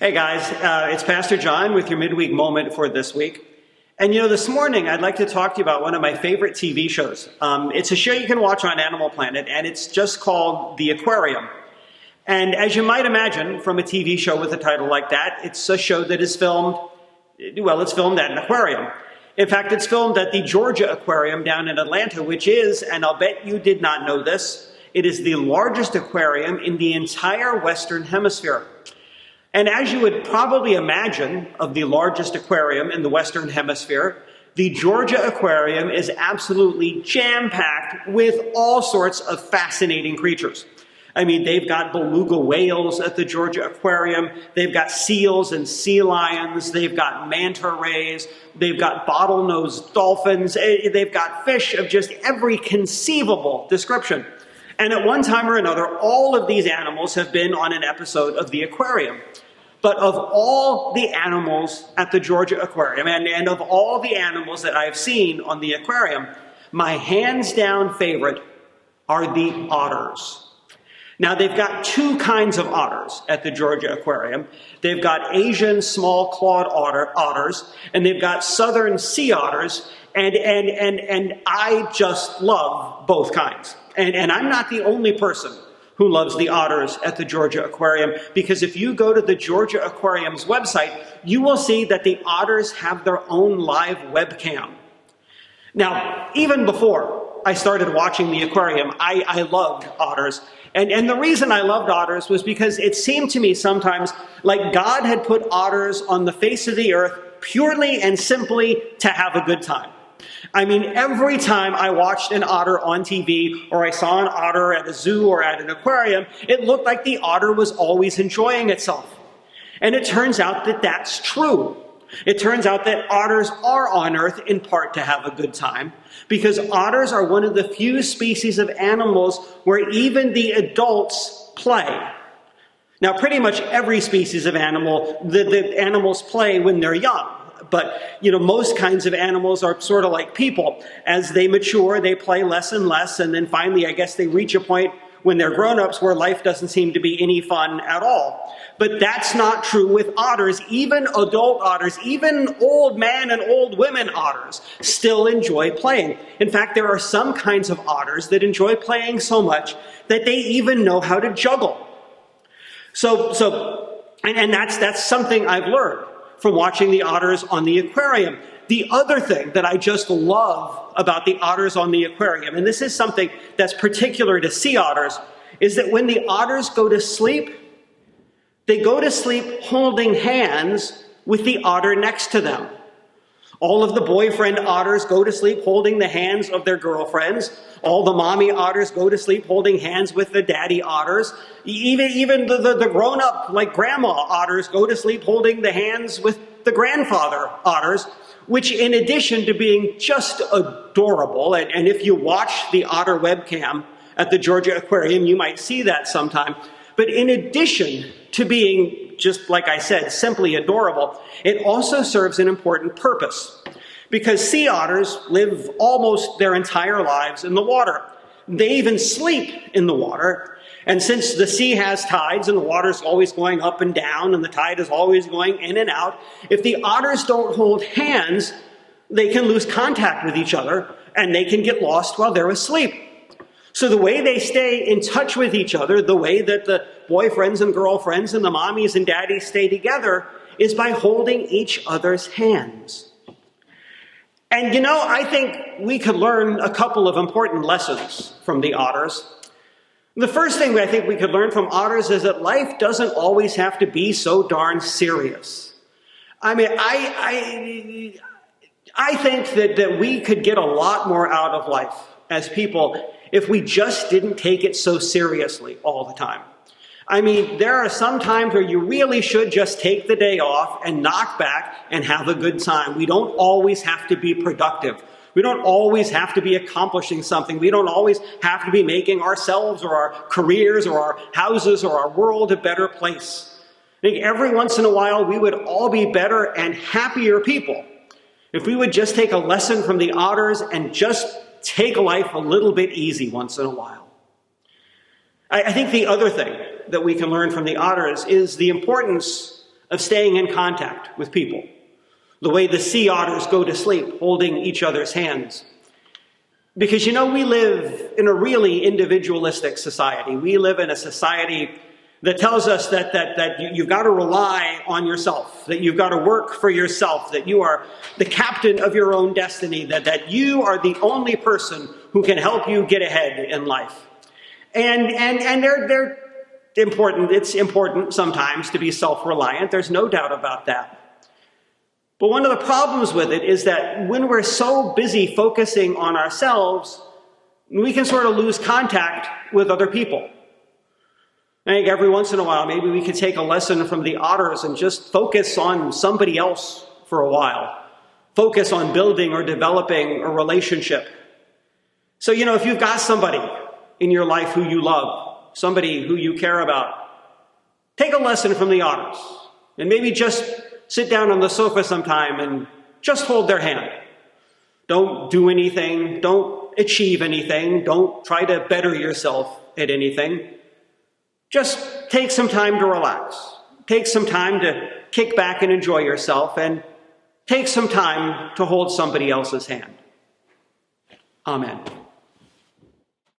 Hey guys, it's Pastor John with your Midweek Moment for this week. And this morning I'd like to talk to you about one of my favorite TV shows. It's a show you can watch on Animal Planet, and it's just called The Aquarium. And as you might imagine from a TV show with a title like that, it's a show that is filmed at an aquarium. In fact, it's filmed at the Georgia Aquarium down in Atlanta, which is, and I'll bet you did not know this, it is the largest aquarium in the entire Western Hemisphere. And as you would probably imagine of the largest aquarium in the Western Hemisphere, the Georgia Aquarium is absolutely jam-packed with all sorts of fascinating creatures. I mean, they've got beluga whales at the Georgia Aquarium, they've got seals and sea lions, they've got manta rays, they've got bottlenose dolphins, they've got fish of just every conceivable description. And at one time or another, all of these animals have been on an episode of The Aquarium. But of all the animals at the Georgia Aquarium, and of all the animals that I've seen on the aquarium, my hands-down favorite are the otters. Now, they've got two kinds of otters at the Georgia Aquarium. They've got Asian small-clawed otters, and they've got southern sea otters, and I just love both kinds. And I'm not the only person who loves the otters at the Georgia Aquarium, because if you go to the Georgia Aquarium's website, you will see that the otters have their own live webcam. Now, even before I started watching the aquarium, I loved otters. And the reason I loved otters was because it seemed to me sometimes like God had put otters on the face of the earth purely and simply to have a good time. I mean, every time I watched an otter on TV or I saw an otter at a zoo or at an aquarium, it looked like the otter was always enjoying itself. And it turns out that that's true. It turns out that otters are on Earth in part to have a good time, because otters are one of the few species of animals where even the adults play. Now, pretty much every species of animal, the animals play when they're young. But, most kinds of animals are sort of like people. As they mature, they play less and less, and then finally, I guess they reach a point when they're grown-ups where life doesn't seem to be any fun at all. But that's not true with otters. Even adult otters, even old man and old women otters still enjoy playing. In fact, there are some kinds of otters that enjoy playing so much that they even know how to juggle. And that's something I've learned from watching the otters on the aquarium. The other thing that I just love about the otters on the aquarium, and this is something that's particular to sea otters, is that when the otters go to sleep, they go to sleep holding hands with the otter next to them. All of the boyfriend otters go to sleep holding the hands of their girlfriends. All the mommy otters go to sleep holding hands with the daddy otters. Even the grown-up, like grandma otters, go to sleep holding the hands with the grandfather otters, which in addition to being just adorable, and if you watch the otter webcam at the Georgia Aquarium, you might see that sometime, but in addition to being, just like I said, simply adorable, it also serves an important purpose. Because sea otters live almost their entire lives in the water. They even sleep in the water. And since the sea has tides and the water's always going up and down and the tide is always going in and out, if the otters don't hold hands, they can lose contact with each other and they can get lost while they're asleep. So the way they stay in touch with each other, the way that the boyfriends and girlfriends and the mommies and daddies stay together, is by holding each other's hands. And I think we could learn a couple of important lessons from the otters. The first thing I think we could learn from otters is that life doesn't always have to be so darn serious. I mean, I think that we could get a lot more out of life as people if we just didn't take it so seriously all the time. I mean, there are some times where you really should just take the day off and knock back and have a good time. We don't always have to be productive. We don't always have to be accomplishing something. We don't always have to be making ourselves or our careers or our houses or our world a better place. I think every once in a while we would all be better and happier people if we would just take a lesson from the otters and just take life a little bit easy once in a while. I think the other thing that we can learn from the otters is the importance of staying in contact with people. The way the sea otters go to sleep, holding each other's hands. Because we live in a really individualistic society. We live in a society that tells us that you've got to rely on yourself, that you've got to work for yourself, that you are the captain of your own destiny, that you are the only person who can help you get ahead in life. And they're important. It's important sometimes to be self-reliant. There's no doubt about that. But one of the problems with it is that when we're so busy focusing on ourselves, we can sort of lose contact with other people. I think every once in a while, maybe we could take a lesson from the otters and just focus on somebody else for a while. Focus on building or developing a relationship. So, if you've got somebody in your life who you love, somebody who you care about, take a lesson from the otters and maybe just sit down on the sofa sometime and just hold their hand. Don't do anything. Don't achieve anything. Don't try to better yourself at anything. Just take some time to relax. Take some time to kick back and enjoy yourself, and take some time to hold somebody else's hand. Amen.